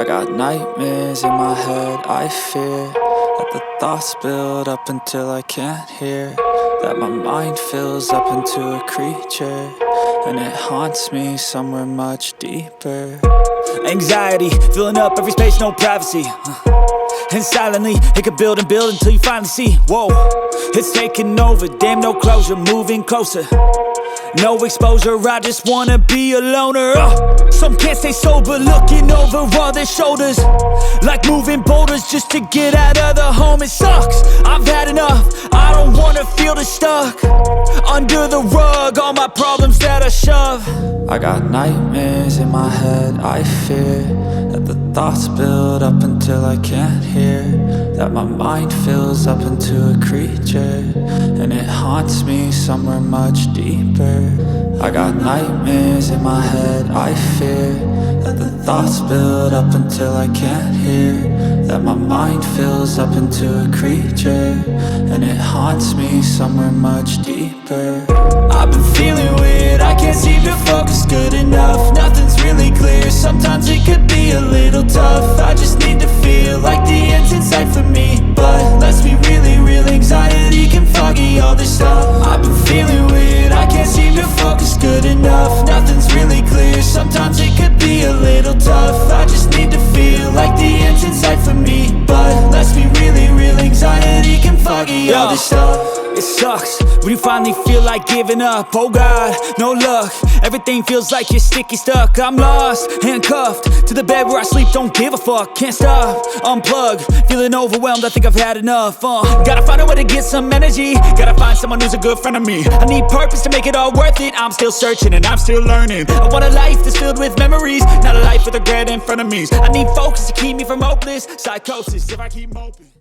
got nightmares in my head, I fear that the thoughts build up until I can't hear, that my mind fills up into a creature, and it haunts me somewhere much deeper. Anxiety, filling up every space, no privacy. And silently, it could build and build until you finally see, whoa, it's taking over, damn no closure, moving closer. No exposure, I just wanna be a loner. Some can't stay sober, looking over all their shoulders, like moving boulders just to get out of the home. It sucks, I've had enough, I don't wanna feel the stuck under the rug, all my problems that I shove. I got nightmares in my head, I fear that the thoughts build up until I can't hear, that my mind fills up into a creature, and it haunts me somewhere much deeper. I got nightmares in my head, I fear that the thoughts build up until I can't hear, that my mind fills up into a creature, and it haunts me somewhere much deeper. I've been feeling weird, I can't seem to focus good enough. Nothing's really clear, sometimes it could be a little tough. I just need to feel like the end's in sight for me, but let's be really real, anxiety can foggy all this stuff. I've been feeling weird, I can't seem to focus good enough. Nothing's really clear, sometimes it could be a little tough. I just need to feel like the end's in sight for me, but let's be really real, anxiety can foggy all this stuff. It sucks when you finally feel like giving up. Oh God, no luck, everything feels like you're sticky stuck. I'm lost, handcuffed to the bed where I sleep, don't give a fuck. Can't stop, unplug, feeling overwhelmed, I think I've had enough. Gotta find a way to get some energy, gotta find someone who's a good friend of me. I need purpose to make it all worth it, I'm still searching and I'm still learning. I want a life that's filled with memories, not a life with regret in front of me. I need focus to keep me from hopeless psychosis if I keep moping.